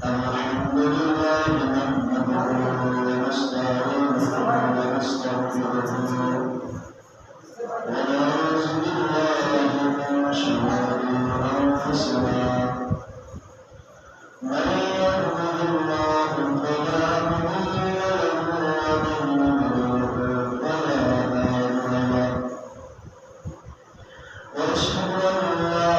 الحمد لله نحمده ونستعينه ونستغفره ونعوذ بالله من شرور أنفسنا من يهده الله فلا مضل له ومن يضلل فلا هادي له وأشهد أن لا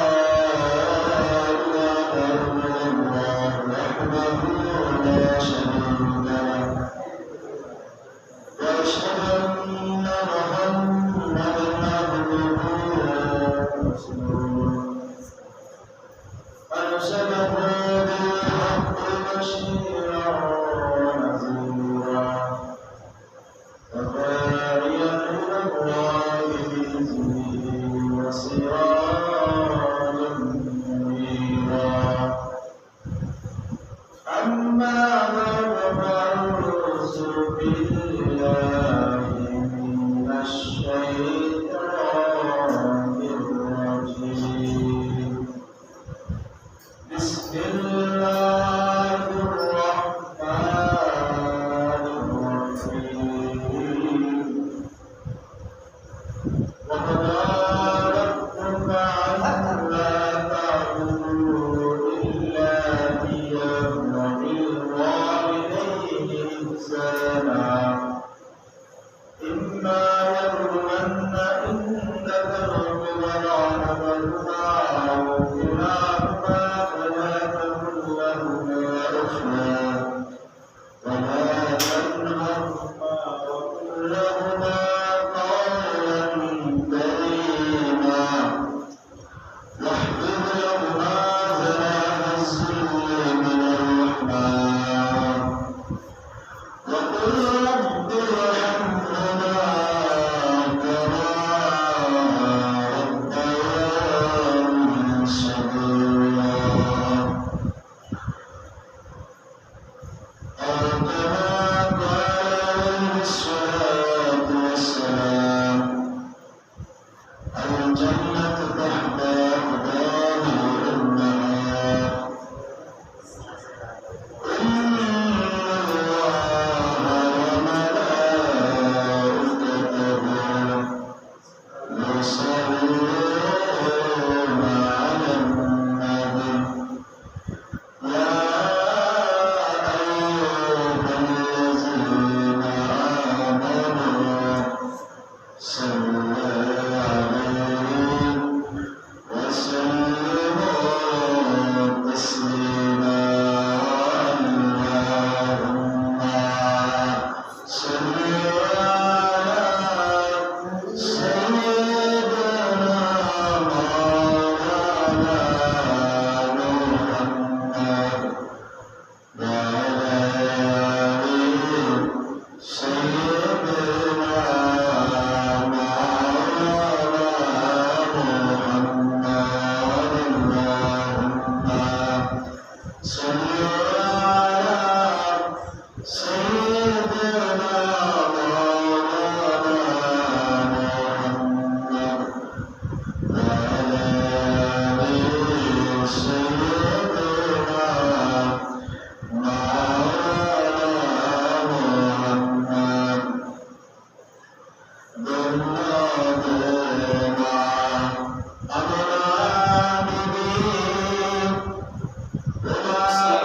Bismillahirrahmanirrahim.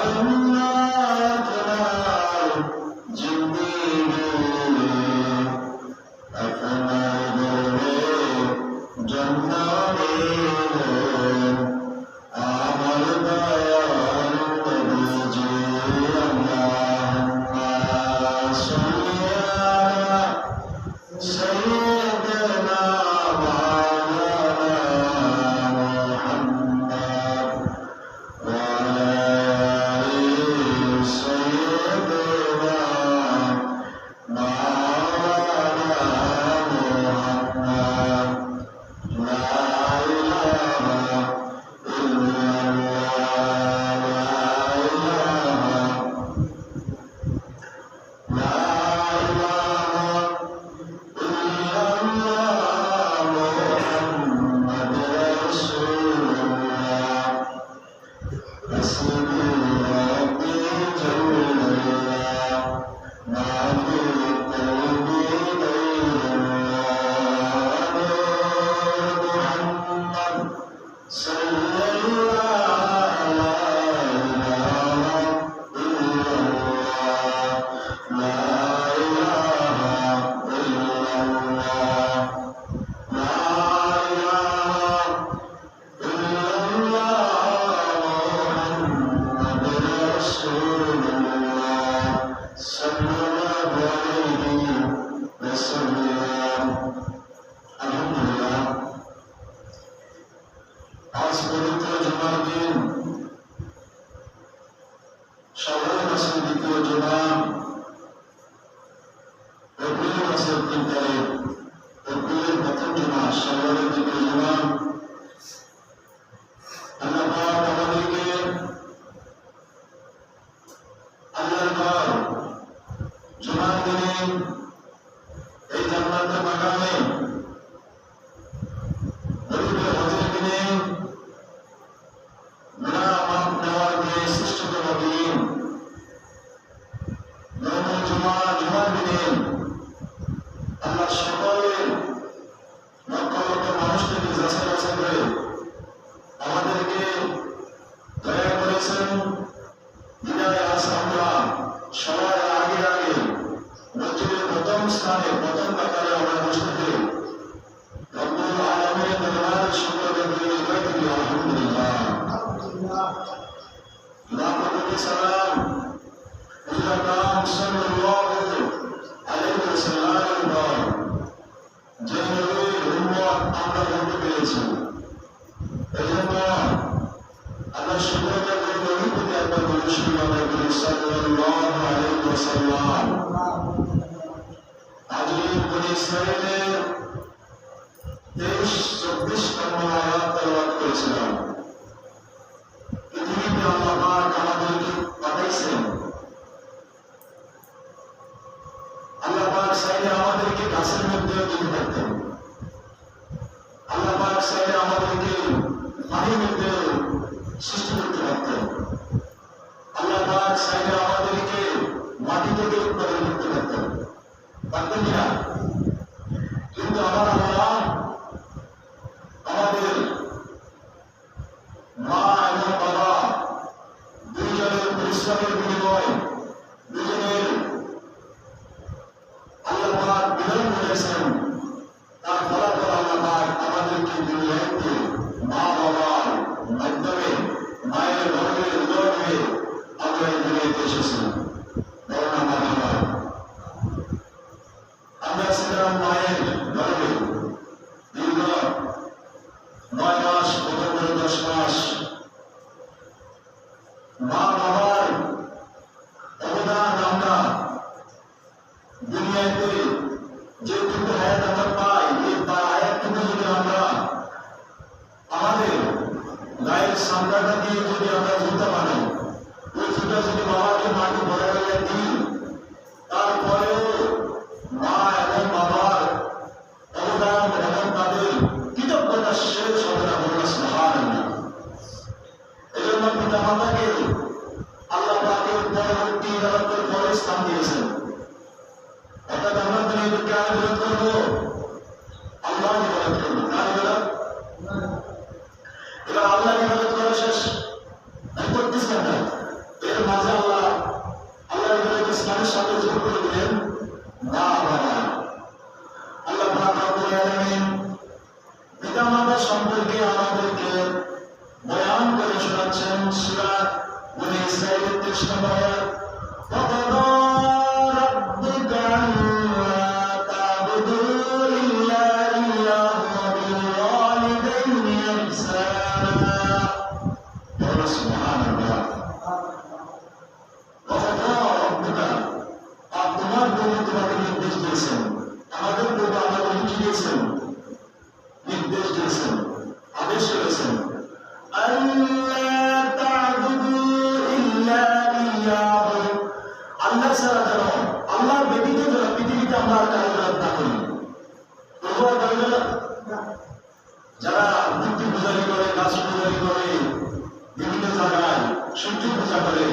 সূর্য পূজা করে,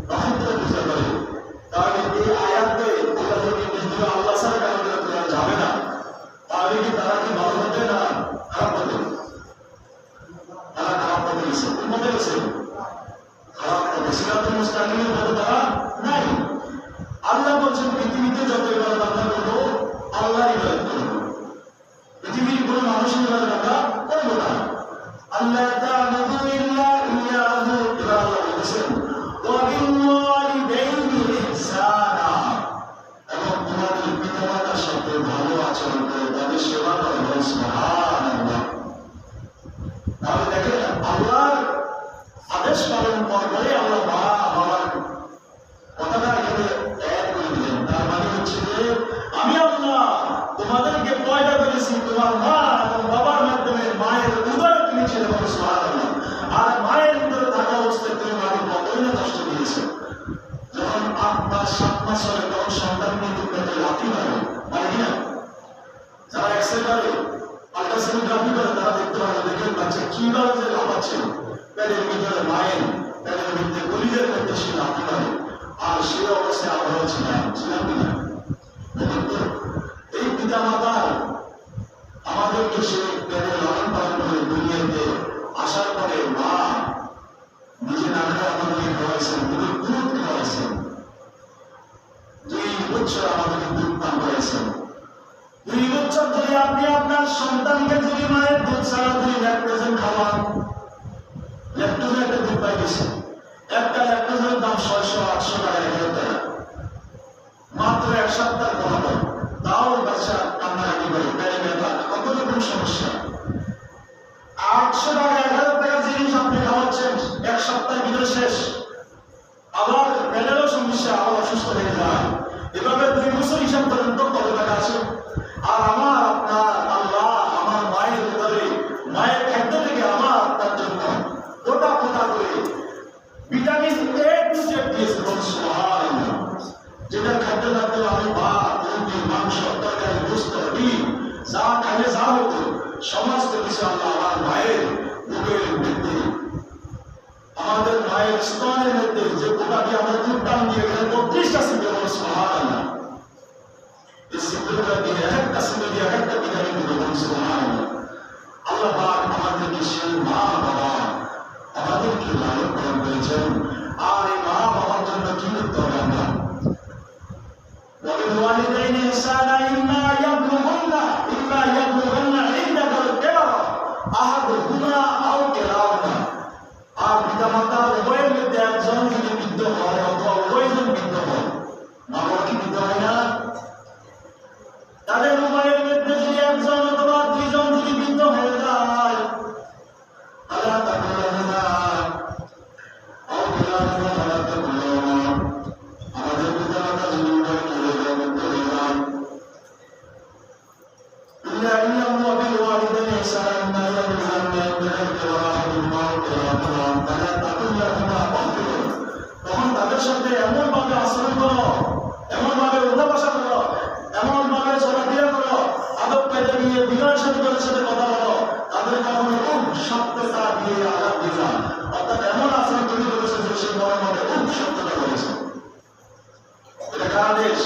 নক্ষত্র পূজা করে, তাহলে এই আয়াতে সিরাতুল মুস্তাকিমের পথে তারা নাই। আল্লাহ বলছেন পৃথিবীতে যত ইবাদত আমরা করবো আল্লাহর ইবাদত করবো, পৃথিবীর কোনো মানুষের ইবাদত আমরা করবো না। আল্লাহ তা'বুদু ইল্লা ইয়াহু, এবার আল্লাহ বলছেন ওয়া বিল ওয়ালিদাইনি ইহসানা, এবং তোমাদের পিতামাতার সাথে ভালো আচরণ করে তাদের সেবা করো। সুবহানাল্লাহ। তাহলে দেখেন আল্লাহর আদেশ পালন করে আল্লাহ মা বাবার কথাটা এখানে এক করে দিলেন। তার মানে হচ্ছে যে আমি আল্লাহ তোমাদেরকে পয়দা করেছি তোমার মা এবং বাবার মাধ্যমে, মায়ের উদরে তুমি ছেলে বলো সুবহানাল্লাহ। আর মায়ের উদরে থাকা অবস্থায় তুমি মাকে কতই না কষ্ট দিয়েছে। যখন ৮ মাস ৭ মাস হলে তখন সন্তান কিন্তু পেটে লাথি মারে, মানে কিনা? যারা এক্সরে করে, আল্ট্রাসোনোগ্রাফি করে, তারা দেখতে পারে দেখেন বাচ্চা কিভাবে যে লাফাচ্ছে, পেটের ভিতরে মায়ের পেটের ভিতরে কলিজের মধ্যে সে লাথি মারে। আর সে অবস্থায় আমরাও ছিলাম কিনা? এই পিতা মাতা আমাদেরকে সে পেটে লালন পালন করে দুনিয়াতে আসার পরে মা নিজে না খায় আমাদেরকে খাওয়াইছেন, দুধ খাওয়াইছেন, 2 বছর আমাদেরকে দুধ পান করাইছেন। 2 বছর ধরে আপনি আপনার সন্তানকে যদি মায়ের দুধ ছাড়া যদি ল্যাকটোজেন খাওয়ান, ল্যাকটোজেন একটা দুধ পাই গেছে, একটা ল্যাকটোজের দাম 600-800 টাকা, 1000 টাকা, মাত্র 1 সপ্তাহ খাওয়ানো, তাও বাচ্চা কান্নাকাটি করে, পেটে ব্যথা, কত রকম সমস্যা। 800 টাকা 1000 টাকা জিনিস আপনি খাওয়াচ্ছেন, 1 সপ্তাহের ভিতরে শেষ। আবার পেটেরও সমস্যা, আবার অসুস্থ হয়ে যায়। এভাবে 2 বছর হিসাব করেন তো কত টাকা আছে। আর আমার আপনার আল্লাহ আমার মায়ের উদরে মায়ের খাদ্য থেকে আমার আপনার জন্য ফোটা ফোটা করে ভিটামিন A to Z দিয়েছে, সুবহানাল্লাহ। যেটা খাদ্য লাগতো আমি ভাত, রুটি, মাংস, তরকারি, গোশত, ডিম যা খাইলে যা হতো সমস্ত কিছু আল্লাহ আমার মায়ের বুকের মধ্যে, আমাদের মায়ের স্তনের মধ্যে যে ফোটা দিয়ে আমরা দুধ টান দিয়ে গেলে 32টা সিদ্ধ, সুবহানাল্লাহ। এই সিদ্ধটা দিয়ে একটা সিদ্ধ দিয়ে একটা ভিটামিন দিতে, সুবহানাল্লাহ। আল্লাহ পাক আমাদেরকে সেই মা বাবা আমাদেরকে লালন পালন করেছেন। আর এই মা বাবার জন্য কি করতে হবে আমরা? وبالوالدين إحسانا إما يبلغن عندك الكبر أحدهما أو كلاهما, আর পিতা মাতা উভয়ের মধ্যে একজন যদি বৃদ্ধ হয় অথবা উভয়জন বৃদ্ধ হয়, মা বাবা কি বৃদ্ধ হয় না? তাদের উভয়ের মধ্যে যদি একজন অথবা 2 জন যদি বৃদ্ধ হয়ে যায়, আল্লাহ তাআলা আমাদের পিতা মাতা যদি উভয় চলে যায়, বৃদ্ধ হয়ে যায়, إلا إنه وبالوالدين إحسانا إما يبلغن عندك الكبر أحدهما أو كلاهما فلا تقل لهما أف, তখন তাদের সাথে এমন ভাবে আচরণ করো, এমন ভাবে উঠা বসা করো, এমন ভাবে চলাফেরা করো, আদব কায়দা নিয়ে বিনয়ের সাথে তাদের সাথে কথা বলো, তাদের কখনো খুব শক্ততা দিয়ে আঘাত দিও না। অর্থাৎ এমন আচরণ তৈরি করেছে যে সে মনে মনে খুব শক্ততা করেছে। এটা কার দেশ?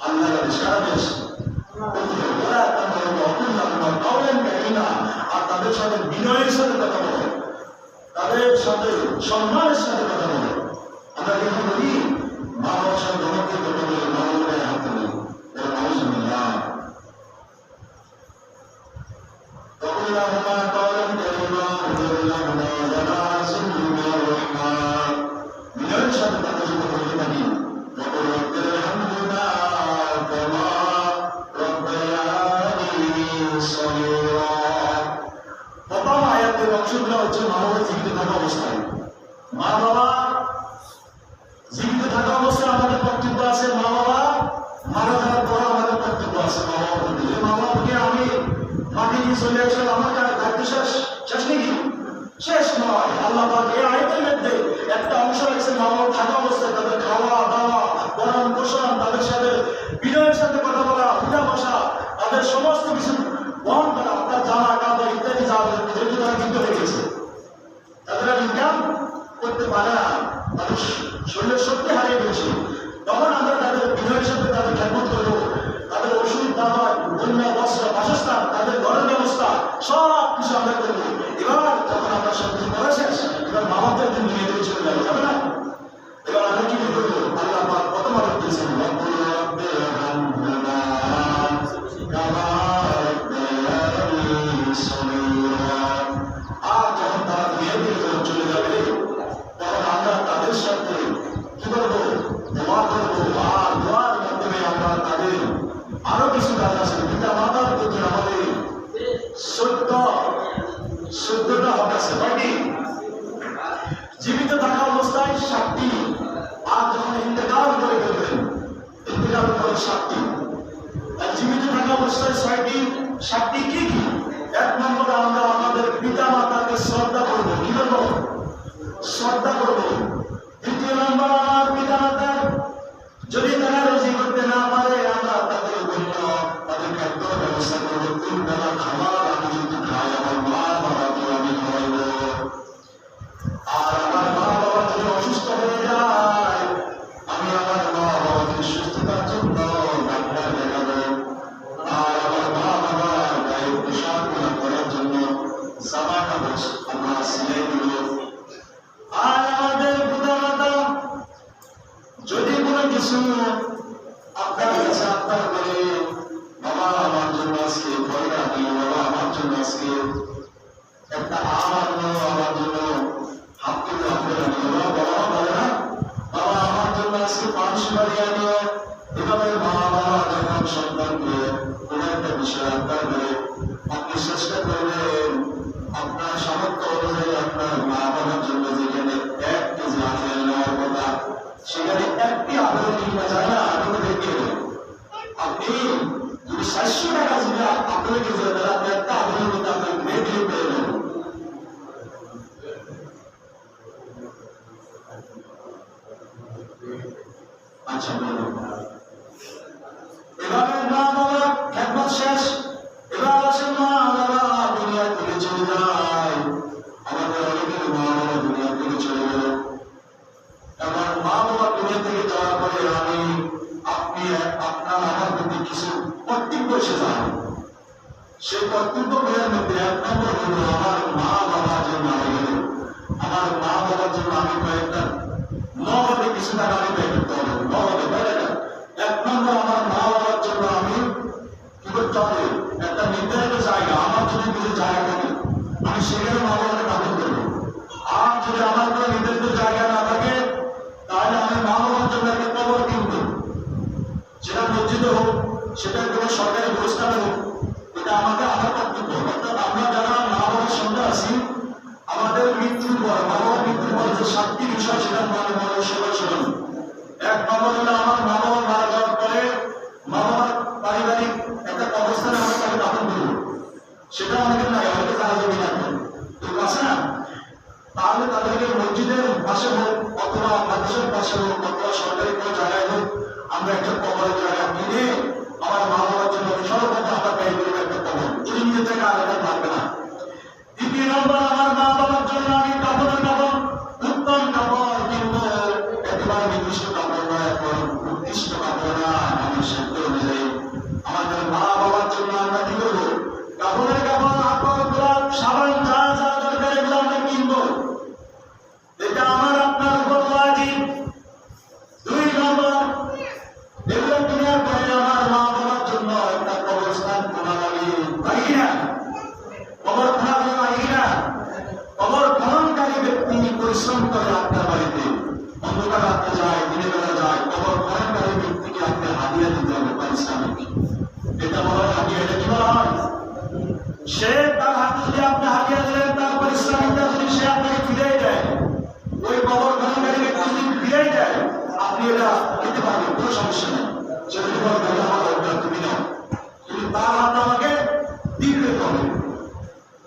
আল্লাহর দেশ। কার দেশ? আর তাদের সাথে বিনয়ের সাথে কথা বলো, তাদের সাথে সম্মানের সাথে কথা বলো। আমরা কিন্তু বলি মা বাবার সাথে ধমকে কথা বলে, মা বাবার হাত তুলি, এর মানুষ মিলাম তখন আমরা কলম করিমা বিনয়ের সাথে তাদের সাথে বলতে থাকি। প্রথম আয়াতের অংশগুলো হচ্ছে মা বাবা জীবিত থাকা অবস্থায়। মা বাবা জীবিত থাকা অবস্থায় আমাদের কর্তব্য আছে, মা বাবা মারা যাওয়ার পর আমাদের কর্তব্য আছে। মা বাবা বলতে মা বাবাকে আমি মাটি নিয়ে চলে আসলাম, আমার দায়িত্ব শেষ নাকি? শেষ নয়। আল্লাহ পাক এই আয়াতের মধ্যে একটা অংশ আছে মা বাবা থাকা অবস্থায় তাদের খাওয়া দাওয়া, বরণ পোষণ, তাদের সাথে বিনয়ের সাথে কথা বলা, উঠা বসা, তাদের সমস্ত কিছু বহন করা, তার জামা কাপড় ইত্যাদি যা যেহেতু তারা যুদ্ধ হয়ে গেছে, তাদের ইনকাম করতে পারে না, তাদের শরীরের শক্তি হারিয়ে গেছে, তখন আমরা তাদের বিনয়ের সাথে তাদের খেদমত করবো। তাদের ওষুধ দাওয়া, বন্যা, বস্ত্র, বাসস্থান, তাদের ঘরের ব্যবস্থা সব কিছু আমরা করবো। এবার যখন আমরা সব কিছু করা শেষ, এবার মা বাপদের দিন নিয়ে চলে যাবো। কিছু আপনার কাছে আপনার করে বাবা আমার জন্য আজকে ভয় রাখি, বাবা আমার জন্য আজকে একটা আমার আমার জন্য হাত তুলে হাতে রাখি, বাবা বলে না বাবা আমার জন্য আজকে মানুষ বাড়ি আনিও। এভাবে মা বাবা যখন সন্তানকে কোন একটা বিষয় আপনার করে আপনি চেষ্টা করবেন আপনার সামর্থ্য অনুযায়ী আপনার মা বাবার জন্য যেখানে 1 কেজি আপেল নেওয়ার কথা সেখানে 1টি আপেল কিনতে যায় না, আপনি দেখে আপনি যদি 700 টাকা যদি আপেল কিনতে তাহলে আপনি একটা আপেলের মধ্যে আপনার মেয়ে পেয়ে যাবেন। আচ্ছা বলুন, এভাবে মা বাবার খেদমত শেষ, এবার আসেন মা বাবা দুনিয়া থেকে চলে যায়। আমাদের অনেকের মা বাবা দুনিয়া থেকে চলে গেল। এখন মা বাবা দুনিয়া থেকে যাওয়ার পরে আমি আপনি আপনার আমার প্রতি কিছু কর্তব্য এসে যায়। সেই কর্তব্যের মধ্যে 1 নম্বর হলো আমার মা বাবা যে মারা গেল, আমার মা বাবার জন্য আমি কয়েকটা নগদে কিছু টাকা আমি ব্যয় করতে হবে, নগদে বলে না। 1 নম্বর আমার মা বাবার জন্য আমি কি করতে হবে, একটা নির্ধারিত জায়গা, আমার যদি কিছু জায়গা থাকে আমি সেখানে মা বাবাকে দান করবো। আর যদি আমার কোনো নির্ধারিত জায়গা না থাকে তাহলে আমি মা বাবার জন্য একটা কবর কিনবো, সেটা মসজিদে হোক, সেটা কোনো সরকারি প্রতিষ্ঠানে হোক, এটা আমাকে আমার কর্তব্য। অর্থাৎ আমরা যারা মা বাবার সঙ্গে আছি আমাদের মৃত্যুর পর মা বাবার মৃত্যুর পর যে 7টি বিষয় সেটা মনে মনে সবাই শোনেন। 1 নম্বর হলো আমার মা বাবা মারা যাওয়ার পরে মা বাবার পারিবারিক একটা কবরস্থানে আমরা তাকে দাফন করবো, সেটা অনেকে নাই, অনেকে তারা জমি রাখবেন, ঠিক আছে না? তাহলে তাদেরকে মসজিদের পাশে হোক অথবা মাদ্রাসার পাশে হোক অথবা সরকারি কোনো জায়গায় হোক আমরা একটা কবরের জায়গা কিনে আমার মা বাবার জন্য সর্বপ্রথম আমরা ব্যয় করবো একটা কবর, যদি নিজে থেকে আর এটা থাকবে না। 2 নম্বর আমার মা বাবার জন্য আমি কাপড়ের কাপড়, উত্তম কাপড় কিনবো, একেবারে নির্দিষ্ট কাপড় না, এখন উৎকৃষ্ট কাপড় না, আমি সাধ্য অনুযায়ী আমাদের মা বাবার জন্য আমরা কি করবো, কাপড়ের কাপড়, আতর, গোলাপ, সাবান, যা যা দরকার এগুলো আমরা কিনবো, এটা আমার আপনার উপর ওয়াজিব। 2 নম্বর এগুলো কেনার পরে আমার মা বাবার জন্য একটা কবরস্থান খোলা লাগে, তাই কিনা? কবর খোলা লাগে কিনা? কবর খননকারী ব্যক্তি পরিশ্রম করে আপনার বাড়িতে, অন্ধকার রাতে যায়, দিনের বেলা যায়, কবর খননকারী ব্যক্তিকে আপনি হাদিয়া দিতে হবে পারিশ্রমিক। এটা বলা হয় হাদিয়া। এটা কি বলা হয়? সে তার হাতে যদি আপনি হাদিয়া দিলেন, তার পারিশ্রমিকটা যদি সে আপনাকে ফিরে দেয়, ওই কবর খননকারী ব্যক্তি যদি ফিরে দেয় আপনি এটা দিতে পারবেন, কোনো সমস্যা নেই। সেটা যদি বলেন আমার দরকার তুমি নাও, কিন্তু তার হাতে আমাকে দিতে হবে।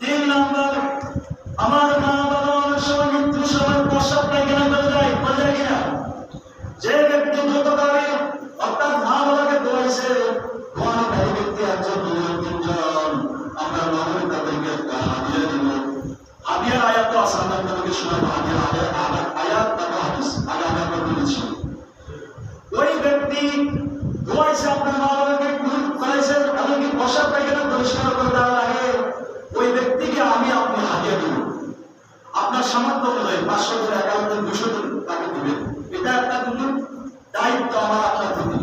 3 নম্বর আমার মা বাবা অনেক সময় মৃত্যুর সময় প্রস্রাব পায়খানা করে যায়, বলে যায় কিনা? যে ব্যক্তি দ্রুতকারী অর্থাৎ মা বাবাকে দোয়াইছে, দোয়ানকারী ব্যক্তি 1 জন 2 জন 3 জন, আমরা নগরে তাদেরকে একটা হাদিয়া দিব। হাদিয়ার আয়াত আছে, আমরা আপনাদেরকে শোনাবো হাদিয়ার আয়াত তারপর হাদিস, আগে আমি আপনাদের বলেছি। ওই ব্যক্তি দোয়াইছে আপনার মা বাবাকে করেছে, এমনকি প্রস্রাব পায়খানা পরিষ্কার করে দেওয়ার আগে ওই ব্যক্তিকে আমি আপনি হাদিয়া দিব। আপনার সামর্থ্য অনুযায়ী 500 জন, 11 জন, 200 জন তাকে দিবেন। এটা একটা কিন্তু দায়িত্ব আমার আপনার প্রতি।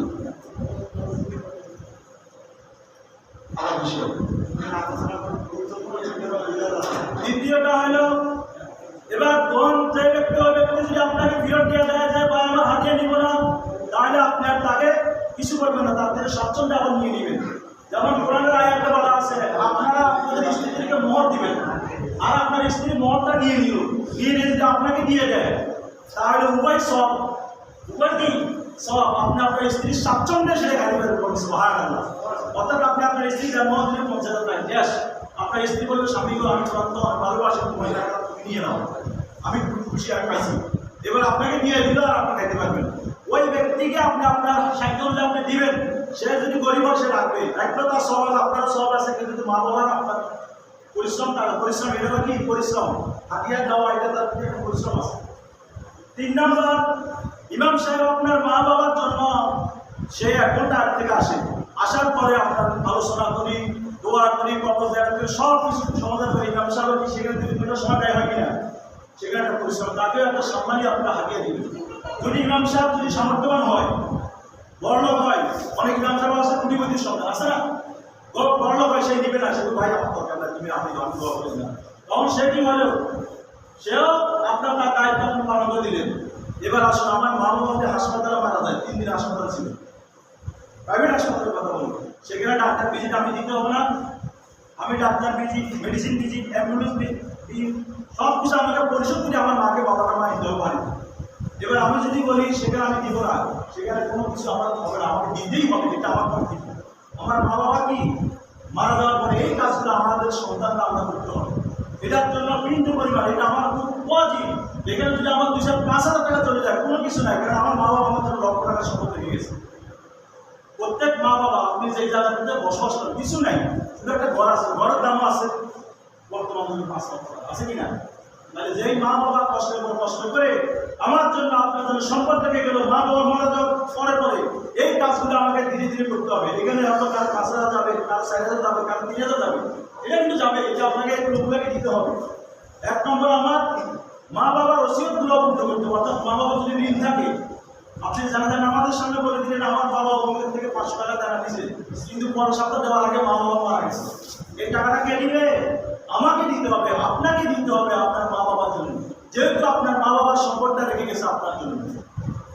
আমার বিষয় দ্বিতীয়টা হলো এবার কোন যে ব্যক্তি ওই ব্যক্তি যদি আপনাকে ফেরত দিয়ে দেয় যে ভাই আমার হাতিয়ে নিব না, তাহলে আপনি আর তাকে কিছু করবেন না, তার থেকে স্বাচ্ছন্দ্য আবার নিয়ে নেবেন। যেমন কোরআনের আয়াতে বলা আছে আপনারা আপনাদের স্ত্রীকে মোহর দিবেন, আর আপনার স্ত্রী মোহরটা নিয়ে নিল, নিয়ে যদি আপনাকে দিয়ে দেয় তাহলে উভয় সব, উভয় কি সব, আপনি আপনার স্ত্রীর স্বাচ্ছন্দ্যে সেটা গাড়ি বের করবেন। সুবহানাল্লাহ। অর্থাৎ আপনি আপনার স্ত্রীকে মোহর দিলে 50,000 টাকা ক্যাশ, আপনার স্ত্রী বলবে স্বামীকে আমি চূড়ান্ত ভালোবাসি, তোমার টাকা তুমি নিয়ে নাও, আমি খুশি, আমি পাইছি, এবার আপনাকে দিয়ে দিল আর আপনি খাইতে পারবেন। ওই ব্যক্তিকে আপনি আপনার সাহিত্য অনুযায়ী আপনি দিবেন, সে যদি গরিব হয় সে রাখবে, একটা তার সব আছে, আপনারও সব আছে, কিন্তু মা বাবার আপনার পরিশ্রম, তার পরিশ্রম, এটা কি পরিশ্রম, হাতিয়ার দেওয়া, এটা তার পরিশ্রম আছে। 3 নম্বর ইমাম সাহেব আপনার মা বাবার জন্য সে 1 ঘন্টা আগ থেকে আসে, আসার পরে আপনার আলোচনা করি, দোয়া করি, কবর জিয়ারত করি, সব কিছু সমাধান করি। ইমাম সাহেব কি সেখানে 2 ঘন্টা সময় দেয় হয় কিনা? সেখানে একটা পরিশ্রম, তাকেও একটা সম্মানই আপনার হাতিয়ে দিবেন। যদি ইমাম সাহেব যদি সামর্থ্যবান হয় বড়লোক হয়, অনেক ব্যবসা আছে, কোটিপতির সন্তান আছে না, বড়লোক হয়, সেই নিবে না, সে তো ভাই আমার দরকার না, তুমি আপনি আমি দোয়া করি না, তখন সে কি হলো, সেও আপনার তার দায়িত্ব আপনি পালন করে দিলেন। এবার আসুন, আমার মা বাবা হাসপাতালে মারা যায়, 3 দিন হাসপাতাল ছিল, প্রাইভেট হাসপাতালের কথা বলবো, সেখানে ডাক্তার ভিজিট আমি দিতে হবে না, আমি doctor visit, medicine visit, ambulance visit সব কিছু আমাকে পরিশোধ করে আমার মাকে বাবাটা মা দিতেও পারি। এবার আমি যদি বলি সেখানে আমি দিব না, সেখানে কোনো কিছু আমার হবে না, আমাকে দিতেই হবে, এটা আমার কর্তব্য। আমার মা বাবা কি মারা যাওয়ার পরে এই কাজগুলো আমাদের সন্তানরা আমরা করতে হবে, এটার জন্য বিন্দু পরিমাণ, এটা আমার খুব ওয়াজিব। এখানে যদি আমার 2-5,000 টাকা চলে যায় কোনো কিছু নাই, কারণ আমার মা বাবা আমার জন্য লক্ষ টাকা সম্পদ রেখে গেছে। প্রত্যেক মা বাবা, আপনি যে জায়গাটাতে বসবাস করেন কিছু নাই, শুধু একটা ঘর আছে, ঘরের দামও আছে বর্তমান 5 লাখ টাকা, আছে কিনা? মানে যেই মা বাবা কষ্ট করে আমার জন্য আপনার জন্য সম্পদ রেখে গেল, মা বাবা মারা যাওয়ার পরে পরে এই কাজগুলো আমাকে ধীরে ধীরে করতে হবে। এখানে হয়তো কার 5,000 যাবে, কার 4,000 যাবে, কার 3,000 যাবে, এটা কিন্তু যাবে, এটা আপনাকে এই লোকগুলোকে দিতে হবে। 1 নম্বর, আমার মা বাবার ওসিয়তগুলো পূর্ণ করতে হবে। অর্থাৎ মা বাবা যদি ঋণ থাকে, আপনি জানেন আমাদের সামনে বলে দিলেন আমার বাবা অমুকের থেকে 500 টাকা টাকা দিয়েছে, কিন্তু 5 সপ্তাহ দেওয়ার আগে মা বাবা মারা গেছে, এই টাকাটা কে দিবে? আমাকে দিতে হবে, আপনাকে দিতে হবে আপনার মা বাবার জন্য, যেহেতু আপনার মা বাবার সম্পদটা রেখে গেছে আপনার জন্য।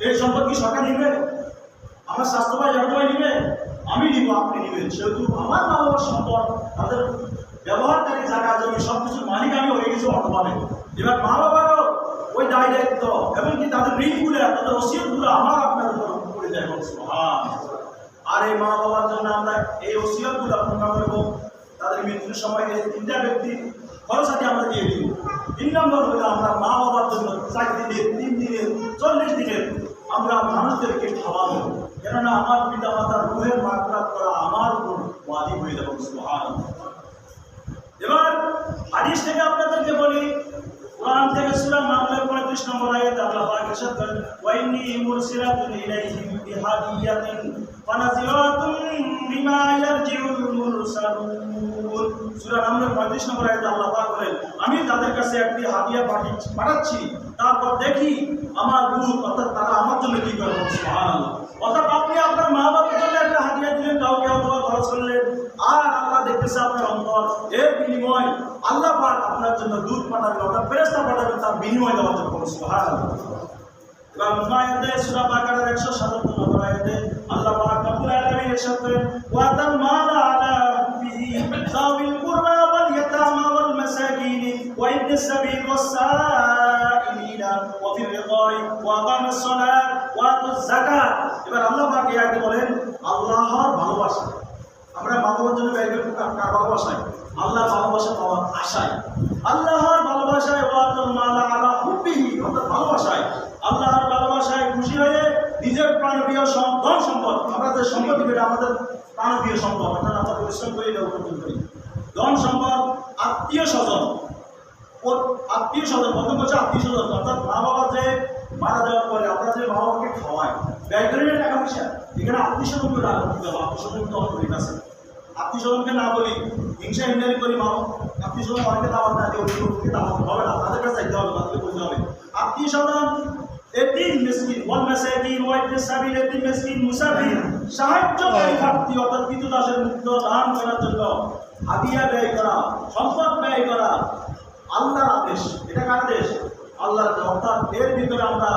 এই সম্পদ কি সরকার নিবে? আমার স্বাস্থ্য ভাই জনভাই নিবে? আমি নিব, আপনি নিবেন। সেহেতু আমার মা বাবার সম্পদ, তাদের ব্যবহারকারী জায়গা জমি সব কিছুর মালিক আমি হয়ে গেছি অর্থভাবে। এবার মা বাবারও ওই দায় দায়িত্ব, এমনকি তাদের ঋণগুলো, তাদের ওসিয়তগুলো আমার আপনার উপর পড়ে যায়। আর এই মা বাবার জন্য আমরা এই ওসিয়তগুলো পূর্ণ করবো। তাদের মৃত্যুর সময় এই 3টা ব্যক্তির খরচাটি আমরা দিয়ে দিব। 3 নম্বর হলো আমরা মা বাবার জন্য 4 দিনের, 3 দিনের, 40 দিনের আমরা মানুষদেরকে খাওয়াবো, কেননা আমার পিতা মাতার রুহের মাগফিরাত করা আমার উপর ওয়াজিব হয়ে যাবে। সুবহানাল্লাহ। এবার হাদিস থেকে আপনাদেরকে বলি, কোরআন থেকে সূরা নামলের 35 নম্বর আয়াতে আল্লাহ পাক ইরশাদ করেন, ওয়া ইন্নী মুরসিলাতুন ইলাইহিম বিহাদিয়াতিন ফানাজিরাতুন বিমা ইয়ারজিউল মুরসালুন। সূরা নামলের 35 নম্বর আয়াতে আল্লাহ পাক বলেন, আমি তাদের কাছে একটি হাদিয়া পাঠাচ্ছি, তারপর দেখি আমার দূত, অর্থাৎ তারা আমার জন্য কি করে। সুবহানাল্লাহ। অর্থাৎ আপনি আপনার মা বাবার জন্য একটা হাদিয়া দিলেন, কাউকে অথবা খরচ করলেন, আর আল্লাহ দেখতেছে আপনার অন্তর, এর বিনিময় আল্লাহ পাক আপনার জন্য দূত পাঠাবেন, আপনার ফেরেশতা পাঠাবেন তার বিনিময় দেওয়ার জন্য। সুবহানাল্লাহ। এবং আয়াতে সূরা বাকারার 157 নম্বর আয়াতে আল্লাহ পাক রব্বুল আলামিন ইরশাদ করেন, ওয়া তামালা আলা হুব্বিহি যাওিল কুরবা ওয়াল ইয়াতামা ওয়াল মাসাকিন ওয়া ইবনিস সাবিল ওয়াস সাইলিনা ওয়া ফির রিকাই ওয়া আকামাস সালাত ওয়া আতুজ যাকাত। এবার আল্লাহ পাক এই আয়াতে বলেন আল্লাহর ভালোবাসা আমরা মা বাবার জন্য ব্যয় করব, কার ভালোবাসায়? আল্লাহর ভালোবাসা পাওয়ার আশায়, আল্লাহর ভালোবাসায়, ওয়া তামালা আলা হুব্বিহি, অর্থাৎ ভালোবাসায়, আল্লাহর ভালোবাসায় খুশি হয়ে নিজের প্রাণপ্রিয় ধন সম্পদ, আমরা যে সম্পদ দিবে এটা আমাদের প্রাণপ্রিয় সম্পদ, অর্থাৎ আমরা পরিশ্রম করি, এটা উপার্জন করি, ধন সম্পদ, আত্মীয় স্বজন, প্রথম বলছে আত্মীয় স্বজন, অর্থাৎ মা বাবা যে মারা যাওয়ার পরে আমরা যে মা বাবাকে খাওয়াই, ব্যয় করি না টাকা পয়সা, এখানে আত্মীয় স্বজনকে না করতে হবে। আত্মীয় স্বজন তো অনেক আছে, আত্মীয় স্বজনকে না বলি, হিংসা হিন্দারি করি, মা আত্মীয় স্বজন অনেকে দাওয়াত না দিয়ে অন্যকে দাওয়াত হবে না, তাদের কাছে চাইতে হবে, তাদেরকে বলতে হবে। আত্মীয় স্বজন, এতিম মিসকিন, ওয়াল মাসাকিন ওয়া ইবনিস সাবিল, এতিম মিসকিন, মুসাফির, সাহায্যকারী ব্যক্তি, অর্থাৎ কৃতদাসের মুক্ত দান করার জন্য হাদিয়া ব্যয় করা, সম্পদ ব্যয় করা আল্লাহর আদেশ। এটা কার আদেশ? আল্লাহর। অর্থাৎ এর ভিতরে আমরা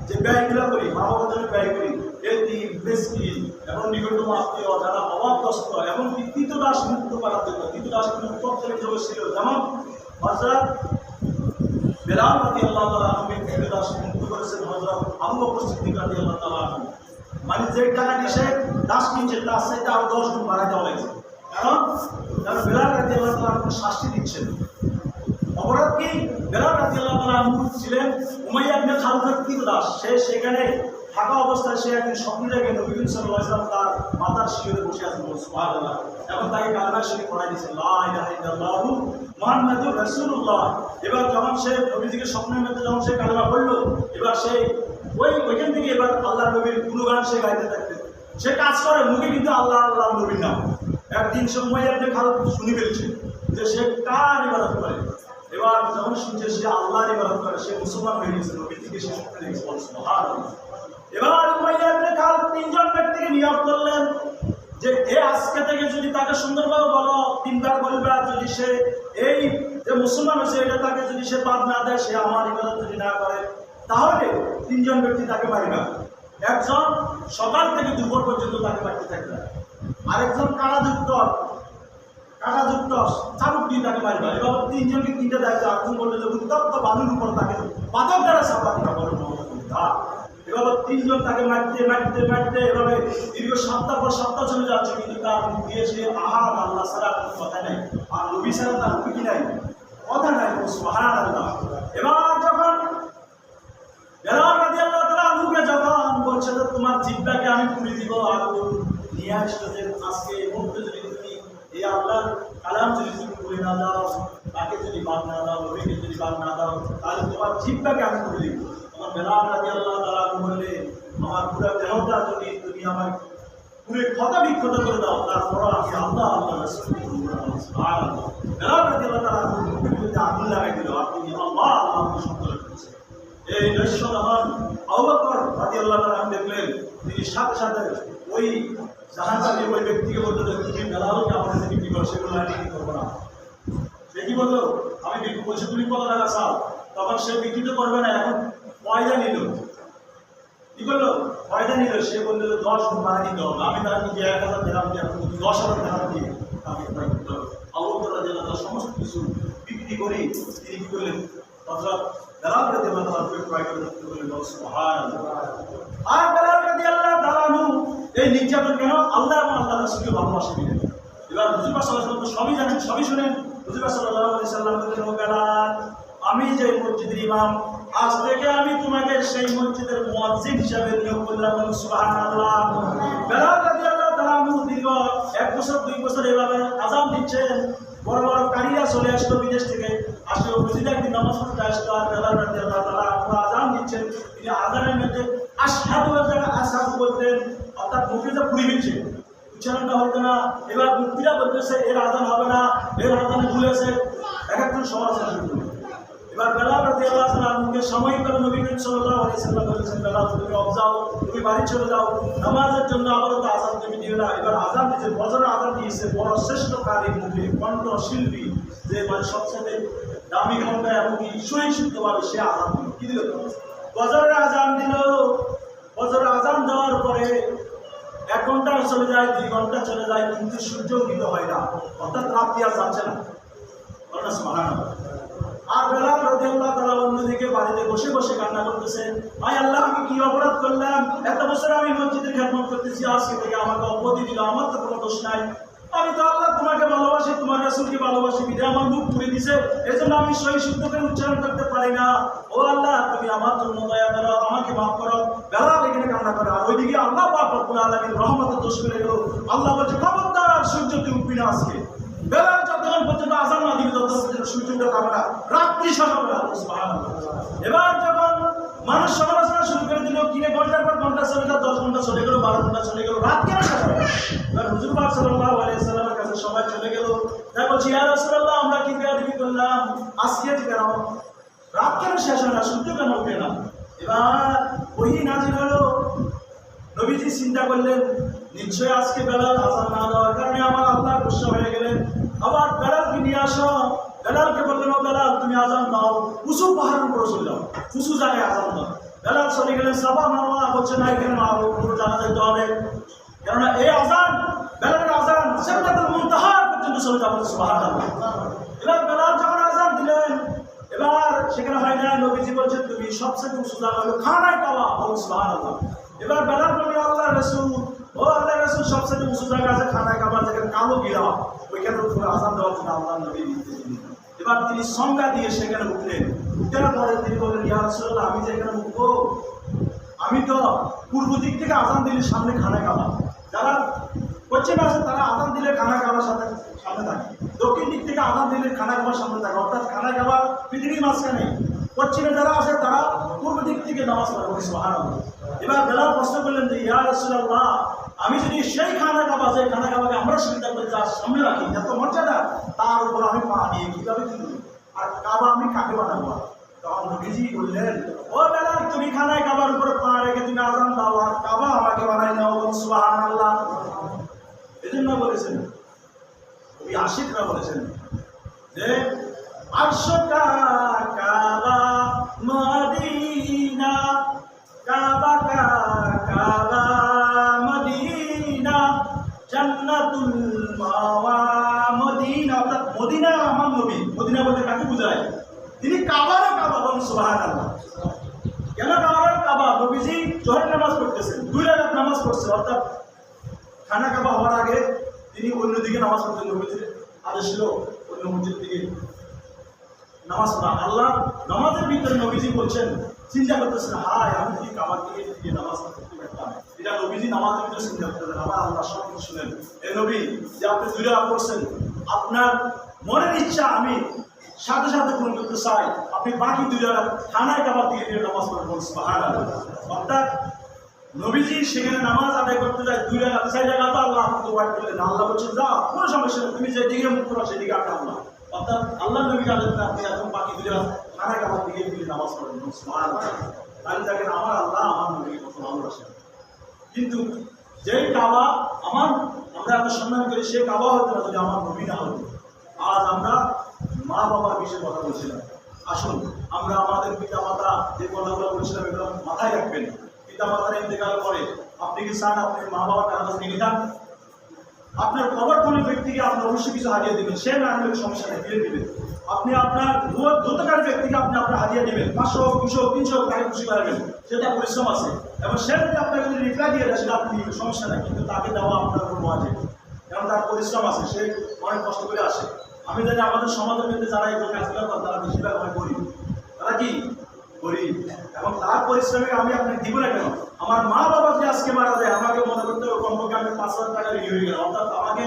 যে ব্যয়গুলো করি, মা বাবার জন্য ব্যয় করি, এতিম, মিসকিন এবং নিকটতম আত্মীয় যারা অভাবগ্রস্ত, এবং কৃতদাস মুক্ত করার জন্য, কৃতদাস মুক্ত ছিল, যেমন হযরত বেলাল রাদিয়াল্লাহু তাআলা আনহুকে কৃতদাস মুক্ত করেছেন হযরত আবু বকর সিদ্দিক রাদিয়াল্লাহু তাআলা আনহু। মানে যে টাকা দিয়ে সে দাস কিনছে তার সাথে আরো 10 গুণ বাড়াই দেওয়া হয়েছে, কারণ বেলাল রাদিয়াল্লাহু তাআলা আনহু শাস্তি দিচ্ছেন। অপরাধ কি? বেলাল রাদিয়াল্লাহু তাআলা আনহু ছিলেন উমাইয়া ইবনে খালদের কৃতদাস। সে সেখানে থাকা অবস্থায় সে একদিন স্বপ্ন দেখে নবী সাল্লাল্লাহু আলাইহি ওয়াসাল্লাম তার মাথার শিরে বসে আছেন, সুবহানাল্লাহ, এবং তাকে কালেমা শরীফ পড়াই দিয়েছেন, লা ইলাহা ইল্লাল্লাহু মুহাম্মাদুর রাসূলুল্লাহ। এবার যখন সে নবীজিকে স্বপ্নের মধ্যে যখন সে কালেমা পড়ল, এবার সে ওইখান থেকে এবার আল্লাহ নবীর গুণগান সে গাইতে থাকতেন। সে কাজ করে মুখে, কিন্তু আল্লাহ আল্লাহ নবীর নাম। একদিন সে উমাইয়া ইবনে খালদ শুনে ফেলছে যে সে কার ইবাদত করে। এবার যখন শুনছে সে আল্লাহর ইবাদত করে, সে মুসলমান হয়ে গেছে, নবী থেকে সে স্বপ্নে দেখেছে। সুবহানাল্লাহ। এবার উমাইয়া ইবনে খালদ তিনজন ব্যক্তিকে নিয়োগ করলেন যে এ আজকে থেকে যদি তাকে সুন্দরভাবে বলো, তিনবার বলবে, আর যদি সে এই যে মুসলমান হয়েছে এটা তাকে যদি সে বাদ না দেয়, সে আমার ইবাদত যদি না করে, তাহলে তিনজন ব্যক্তি তাকে মারিবে। একজন সকাল থেকে দুপুর পর্যন্ত তাকে মারতে থাকবে, আরেকজন কাঁটাযুক্ত চাবুক দিয়ে তাকে মারবে। এবার তিনজনকে তিনটা দায়িত্ব। একজন বললো যে উত্তপ্ত বালুর উপর তাকে পাথর দ্বারা চাপা দিতে বলো। এভাবে তিনজন তাকে মারতে মারতে মারতে এভাবে দীর্ঘ সপ্তাহ পর সপ্তাহ চলে যাচ্ছে, কিন্তু তার মুখ দিয়ে সে আহার আল্লাহ ছাড়া কথা নেই, আর নবী ছাড়া তার কি নাই, কথা নাই, সুবহানাল্লাহ। এবার যখন বেলাল রাদিয়াল্লাহু তাআলা আনহুকে যখন বলছে যে তোমার জিহ্বাকে আমি পুড়ে দিব, আগুন নিয়ে আসছো, যে আজকে এই মুহূর্তে যদি তুমি এই আল্লাহর কালাম যদি তুমি পুড়ে না দাও, তাকে যদি বাদ না দাও, নবীকে যদি বাদ না দাও, তাহলে তোমার জিহ্বাকে আমি পুড়ে দিব। আমার বেলাল রাদিয়াল্লাহু তাআলা বললে আমার পুরো দেহটা যদি তুমি আমার পুরো ক্ষত বিক্ষত করে দাও, তারপর আমি আল্লাহ আল্লাহ রাসূলকে সুবহানাল্লাহ। বেলাল রাদিয়াল্লাহু তাআলা মুখে আগুন লাগাই দিল, আপনি আল্লাহ আল্লাহকে সন্তুষ্ট করেছেন। এই নৈশদহন আবু বকর রাদিয়াল্লাহু তাআলা দেখলেন, তিনি সাথে সাথে ওই জাহান্নামী ওই ব্যক্তিকে বললেন যে তুমি বেলালকে আমাদের থেকে কি করো, সেগুলো আমি কি করবো না। সে কি বললো, আমি বিক্রি বলছি, তুমি কত টাকা চাও? তখন সে বিক্রি তো করবে না, এখন পয়দা নিল, কি করলো, পয়দা নিল। সে বললো যে 10 গুণ বাড়াই দিতে হবে, আমি তার নিজে 1000 দিলাম দিয়ে 10,000 টাকা দিয়ে আমি ক্রয় করতে হবে। আবু বকর রাদিয়াল্লাহু তাআলা সমস্ত কিছু বিক্রি করে তিনি কি করলেন, হযরত বেলাল রাদিয়াল্লাহু তাআলা ক্রয় করে দিতে বললেন, সুবহানাল্লাহ। আর বেলাল রাদিয়াল্লাহু তাআলা এই নির্যাতন কেন? আল্লাহ এবং আল্লাহর রাসূলকে ভালোবাসে দিলেন। এবার হুজুর পাক সাল্লাল্লাহু আলাইহি ওয়াসাল্লাম সবই জানেন, সবই শুনেন। হুজুর পাক সাল্লাল্লাহু আলাইহি ওয়াসাল্লাম বললেন, ও বেলাল, আমি যে মসজিদের ইমাম, আজ থেকে আমি তোমাকে সেই মসজিদের মুয়াজ্জিন হিসেবে নিয়োগ করলাম, সুবহানাল্লাহ। বেলাল রাদিয়াল্লাহু তাআলা দীর্ঘ 1 বছর 2 বছর এভাবে আযান দিচ্ছেন। বড় বড় কারীরা চলে আসতো বিদেশ থেকে, আসলে মসজিদে একদিন নামাজ পড়তে আসতো, আর বেলাল রাদিয়াল্লাহু তাআলা আযান দিচ্ছেন। তিনি আযানের মধ্যে আশহাদু আল্লা আশহাদু বলতেন, অর্থাৎ মুখে যে পুরি দিচ্ছে, উচ্চারণটা হতো না। এবার মুক্তিরা বলতেছে এর আযান হবে না, এর আযানে ভুলেছে, এক একজন সমালোচনা শুরু করলো। এবার বেলাল রাদিয়াল্লাহু তাআলা আনহুকে সময় করে নবী করিম সাল্লাল্লাহু আলাইহি ওয়াসাল্লাম বলেছেন, বেলাল তুমি অফ যাও, তুমি বাড়ি চলে যাও, নামাজের জন্য আবারও তো আযান তুমি দিও না। এবার আযান দিয়েছে, ফজরের আযান দিয়েছে বড় শ্রেষ্ঠ কারি মুখে কণ্ঠ শিল্পী, যে মানে সবচেয়ে দামি কণ্ঠ এবং কি সুরক্ষিতভাবে সে আযান দিল। কি দিল? ফজরের আযান দিল। ফজরের আযান দেওয়ার পরে 1 ঘন্টা চলে যায়, 2 ঘন্টা চলে যায়, কিন্তু সূর্য উদিত হয় না, অর্থাৎ রাত্রি আর যাচ্ছে না। সুবহানাল্লাহ। আর বেলাল রাদিয়াল্লাহু তাআলা অন্যদিকে বাড়িতে বসে বসে কান্না করতেছেন, আয় আল্লাহ, আমি কি অপরাধ করলাম? এত বছর আমি মসজিদের খেদমত করতেছি, আজকে থেকে আমাকে অপরাধী দিল, আমার তো কোনো দোষ নাই। আমি তো আল্লাহ তোমাকে ভালোবাসি, তোমার রাসূলকে ভালোবাসি, বিধায় আমার মুখ পুড়ে দিছে, এজন্য আমি সহি শুদ্ধ করে উচ্চারণ করতে পারি না। ও আল্লাহ, তুমি আমার জন্য দয়া করো, আমাকে মাফ করো। বেলাল এখানে কান্না করে, আর ওইদিকে আল্লাহ পাক রব্বুল আলামিন রহমতের দোষ করে গেল। আল্লাহ বলছে, খবরদার, সূর্য তুই উঠবি না আজকে। বেলাল যতক্ষণ পর্যন্ত আযান না দিবে ততক্ষণ পর্যন্ত সূর্য উঠবে না, রাত্রি সকালবেলা। সুবহানাল্লাহ। এবার যখন মানুষ সমালোচনা শুরু করে দিল, কিনে ঘন্টার পর ঘন্টা চলে গেল, 10 ঘন্টা চলে গেল, 12 ঘন্টা চলে গেল, রাত কেন শেষ হবে? এবার হুজুর পাক সাল্লাল্লাহু আলাইহি ওয়াসাল্লামের কাছে সবাই চলে গেল, তাই বলছি, ইয়া রাসূলুল্লাহ, আমরা কি বেয়াদবি করলাম? আজকে কেন রাত কেন শেষ হয় না, সূর্য কেন উঠে না? এবার ওহী নাযিল হলো। নবীজি চিন্তা করলেন, নিশ্চয় আজকে বেলাল আযান না দেওয়ার কারণে আমার আল্লাহ গুসা হয়ে গেলেন। আবার বেলালকে নিয়ে আসো। বেলালকে বললেন, ও বেলাল, তুমি আযান দাও, উঁচু পাহাড়ের উপরে চলে যাও, উঁচু জায়গায় আযান দাও। বেলাল চলে গেলেন, সাফা মারওয়া বলছে না, এখানে পুরো জানা যেতে হবে, কেননা এই আযান, বেলালের আযান সিদরাতুল মুনতাহা পর্যন্ত চলে যাবে। সুবহানাল্লাহ। এবার বেলাল যখন আযান দিলেন, এবার সেখানে হয় না, নবীজি বলছেন তুমি সবচেয়ে উঁচু জায়গা হলো খানায় কাবা। সুবহানাল্লাহ। এবার বেলাল বলে, আল্লাহ রাসূল, ও আল্লাহ রাসূল, সবচেয়ে উঁচু জায়গা আছে খানায় কাবা, যেখানে কালো গিরা, ওইখানে উপরে আযান দেওয়ার জন্য আল্লাহ নবী নির্দেশ দিলেন। এবার তিনি সংজ্ঞা দিয়ে সেখানে উঠলেন। উঠার পরে তিনি বললেন, ইয়া রাসূলুল্লাহ, আমি যে এখানে উঠবো, আমি তো পূর্ব দিক থেকে আযান দিলে সামনে খানায় কাবা, যারা পশ্চিমে আছে তারা আযান দিলে খানায় কাবার সাথে সামনে থাকে, দক্ষিণ দিক থেকে আযান দিলে খানায় কাবার সামনে থাকে, অর্থাৎ খানায় কাবা পৃথিবীর মাঝখানে, পশ্চিমে যারা আছে তারা পূর্ব দিক থেকে নামাজ পড়ে। সুবহানাল্লাহ। এবার বেলাল প্রশ্ন করলেন যে, ইয়া রাসূলুল্লাহ, আমি যদি সেই খানায় কাবা, যে খানায় কাবাকে আমরা সুবিধা করে যার সামনে রাখি, এত মর্যাদা, তার উপর আমি পা দিয়ে কিভাবে তুলব, আর কাবা আমি কাকে বানাবো? তখন নবীজি বললেন, ও বেলাল, তুমি খানায় কাবার উপরে পা রেখে তুমি আযান দাও, আশিকরা বলেছেন যে 800 কাবা মদিনা, কাবা কাবা মদিনা, জান্নাতুল মাওয়া মদিনা। অর্থাৎ মদিনা আমার নবী। মদিনা বলতে কাকে বোঝায়? তিনি কাবারও কাবা। বলুন সুবহানাল্লাহ। কেন কাবার কাবা? নবীজি জোহরের নামাজ পড়তেছেন, 2 রাকাত নামাজ পড়ছেন, অর্থাৎ খানা কাবা হওয়ার আগে তিনি অন্যদিকে নামাজ পড়তেন। নবীজির আদেশ ছিল অন্য মসজিদ দিকে নামাজ পড়া। আল্লাহ নামাজের ভিতরে নবীজি বলছেন, চিন্তা করতেছেন, হায় আমি যদি কাবার দিকে ফিরে নামাজ পড়তে পারতাম। এটা নবীজি নামাজের ভিতরে চিন্তা করতেছেন। আমার আল্লাহ সব কিছু শুনেন। এই নবী যে আপনি 2 রাকাত পড়ছেন, আপনার মনের ইচ্ছা আমি সাথে সাথে পূরণ করতে চাই। আপনি বাকি 2 রাকাত খানায় কাবার দিকে ফিরে নামাজ পড়বেন। সুবহানাল্লাহ। অর্থাৎ নবীজি সেখানে নামাজ আদায় করতে যায় 2 রাকাত, 4 রাকাত আল্লাহ আপনাকে ওয়াইড করলেন। আল্লাহ বলছেন, যা, কোনো সমস্যা নেই, তুমি যেদিকে মুখ করো সেদিকে আপনি আল্লাহ। অর্থাৎ আল্লাহ নবীকে আদেশ দেন আপনি এখন বাকি 2 রাকাত খানায় কাবার দিকে ফিরে নামাজ পড়বেন। সুবহানাল্লাহ। তাহলে দেখেন আমার আল্লাহ আমার নবীকে কত ভালোবাসেন। কিন্তু যেই কাবা আমরা এত সম্মান করি, সে কাবা হতো না যদি আমার নবী না হতো। আজ আমরা মা বাবার বিষয়ে কথা বলছিলাম। আসুন আমরা আমাদের পিতা মাতা যে কথাগুলো বলছিলাম এগুলো মাথায় রাখবেন। পিতা মাতার ইন্তেকালের পরে আপনি কি চান আপনি মা বাবার টাকা নিয়ে যান? আপনার কবর কোনো ব্যক্তিকে আপনি অবশ্যই কিছু হারিয়ে দেবেন, সে না আনলে সমস্যা নেই, ফিরে দেবেন। আপনি আপনার দ্রুতকারী ব্যক্তিকে আপনি আপনার হারিয়ে দেবেন, 500, 200, 300 টাকা খুশি পারবেন, সেটা পরিশ্রম আছে। এবং সে যদি আপনাকে যদি রিপ্লাই দিয়ে দেয় সেটা আপনি সমস্যা নেই, কিন্তু তাকে দেওয়া আপনার উপর ওয়াজিব, কারণ তার পরিশ্রম আছে, সে অনেক কষ্ট করে আসে। আমি জানি আমাদের সমাজের মধ্যে যারা এই কাজগুলো করেন তারা বেশিরভাগ হয় গরিব। তারা কি গরিব, এবং তার পরিশ্রমে আমি আপনাকে দিব না কেন? আমার মা বাবা যে আজকে মারা যায়, আমাকে মনে করতে হবে কমপক্ষে আমি 5,000 টাকা ঋণী হয়ে গেলাম। অর্থাৎ আমাকে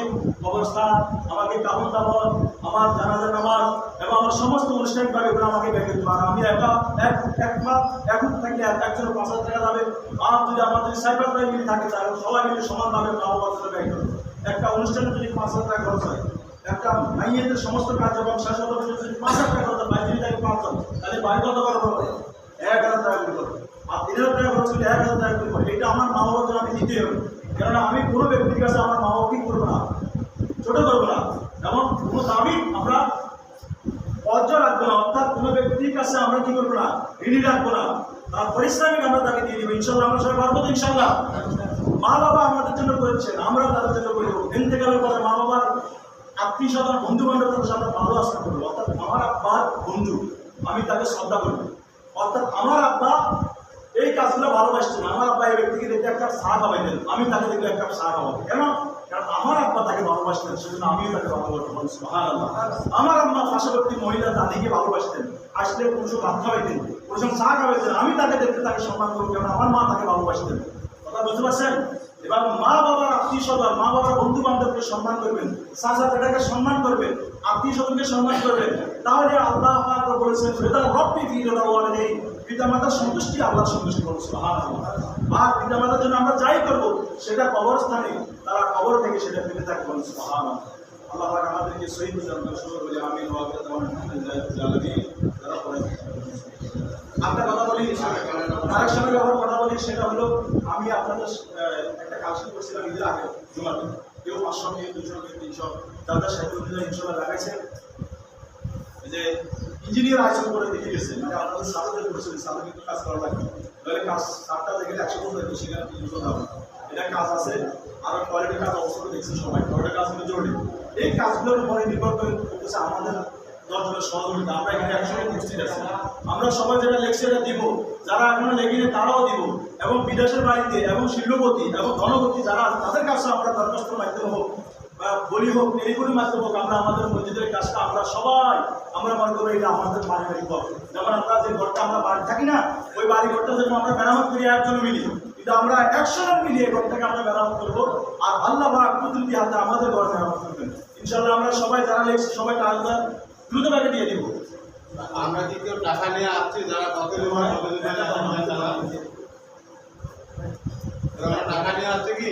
অবস্থান, আমাকে কাপড় দাপড়, আমার জানাজা নামাজ এবং আমার সমস্ত অনুষ্ঠানিকভাবে এগুলো আমাকে ব্যয় করতে পারে। আমি এখন থাকলে একজনের 5,000 টাকা যাবে, আর যদি আমাদের সাইবার ক্রাইম মিলে থাকে তাহলে সবাই মিলে সমানভাবে মা বাবার জন্য ব্যয় করবে। একটা অনুষ্ঠানে যদি 5,000 টাকা খরচ হয়, একটা মাইয়েদের সমস্ত কার্যক্রম শেষ হতে যদি 5,000 টাকা খরচ হয়, বাইরে থাকে 5,000, তাহলে বাইরে কত করা হবে? 1,000 টাকা করে করবে। আর 3,000 টাকা খরচ করলে 1,000 টাকা করে করবে। এটা আমার মা বাবার জন্য আমি দিতে হবে, কেননা আমি কোনো ব্যক্তির কাছে আমার মা বাবাকে করবো না, ছোট করবো না, এবং কোনো দাবি আমরা অর্জ রাখবো না। অর্থাৎ কোনো ব্যক্তির কাছে আমরা কি করবো না, ঋণী রাখবো না, তার পরিশ্রমিক আমরা তাকে দিয়ে দেবো। ইনশাল্লাহ আমরা সবাই পারবো তো? ইনশাল্লাহ। মা বাবা আমাদের জন্য করেছেন, আমরা তাদের জন্য করে দেবো। ইন্তেকালের পরে মা বাবার আত্মীয় স্বজন বন্ধু বান্ধব তাদের সাথে ভালো আচরণ করবো। অর্থাৎ আমার আব্বার বন্ধু, আমি তাকে শ্রদ্ধা করবো। অর্থাৎ আমার আব্বা এই কাজগুলো ভালোবাসছেন, আমার আব্বা এই ব্যক্তিকে দেখে 1 কাপ চা খাওয়াইতেন, আমি তাকে দেখলে 1 কাপ চা খাওয়াবো। কেন? কারণ আমার আব্বা তাকে ভালোবাসতেন, সেজন্য আমিও তাকে ভালোবাসতাম। সুবহানাল্লাহ। আমার আম্মা পার্শ্ববর্তী মহিলা দাদিকে ভালোবাসতেন, আসলে পুরুষ ভাত খাওয়াইতেন, পুরুষ চা খাওয়াইতেন, আমি তাকে দেখতে তাকে সম্মান করবো, কারণ আমার মা তাকে ভালোবাসতেন। কথা বুঝতে পারছেন? এবার মা বাবার আত্মীয় স্বজন, মা বাবার বন্ধু বান্ধবকে সম্মান করবেন, চাচা চাচাকে সম্মান করবেন, আত্মীয় স্বজনকে সম্মান করবেন। তাহলে আল্লাহ পাক বলেছেন, "রিদা রাব্বি ফি রিদা ওয়ালিদাইন", পিতামাতার সন্তুষ্টি আল্লাহর সন্তুষ্টি। বলুন সুবহানাল্লাহ। আর পিতামাতার জন্য আমরা যাই করব সেটা কবরস্থানে তারা কবর থেকে সেটা পেতে থাকে। বলুন সুবহানাল্লাহ। আল্লাহ পাক আমাদেরকে সহিহ বুঝার সুযোগ বলে আমিন ওয়া আলহামদুলিল্লাহ। যারা পড়ে আমরা কথা বলি, আরেক সময় যখন কথা বলি সেটা হলো, আমি আপনাদের একটা কাজ শুরু করছিলাম ঈদের আগে জুমাতে, কেউ 500 কেউ 200 কেউ 300, যাদের সাথে ইনশাল্লাহ লাগাইছে যে ইঞ্জিনিয়ার আয়োজন করে দেখে গেছে, মানে আপনাদের সাথে করেছিল, সাথে কিন্তু কাজ করা লাগবে, তাহলে কাজ 7টা থেকে 100 পর্যন্ত সেখানে হবে। এটা কাজ আছে, আরো কোয়ালিটির কাজ অবশ্যই দেখছে সবাই, কোয়ালিটির কাজ কিন্তু জরুরি। এই কাজগুলোর উপরে নির্ভর করে করতেছে আমাদের 10 জনের সহযোগিতা। আমরা এখানে একসঙ্গে উপস্থিত আছি, আমরা সবাই যেটা লেখছি এটা দিব, যারা এখনো লেখিনি তারাও দিব, এবং বিদেশের বাড়িতে এবং শিল্পপতি এবং ধনপতি যারা তাদের কাছে আমরা দরখাস্তের মাধ্যমে হোক বা বলি হোক, টেলিফোনের মাধ্যমে হোক, আমরা আমাদের মসজিদের কাজটা আমরা সবাই আমরা মনে করবো এটা আমাদের পারিবারিক ঘর। যেমন আমরা যে ঘরটা আমরা বাড়ি থাকি না, ওই বাড়ি ঘরটা যেন আমরা মেরামত করি একজন মিলি, কিন্তু আমরা 100 জন মিলিয়ে ঘরটাকে আমরা মেরামত করবো, আর আল্লাহ পাক কুদরতি হাতে আমাদের ঘর মেরামত করবেন। ইনশাআল্লাহ আমরা সবাই যারা লেখছি সবাই টাকা দ্রুতভাবে দিয়ে দিব। আমরা কি কেউ টাকা নিয়ে আসছি যারা টাকা নিয়ে আসছে কি?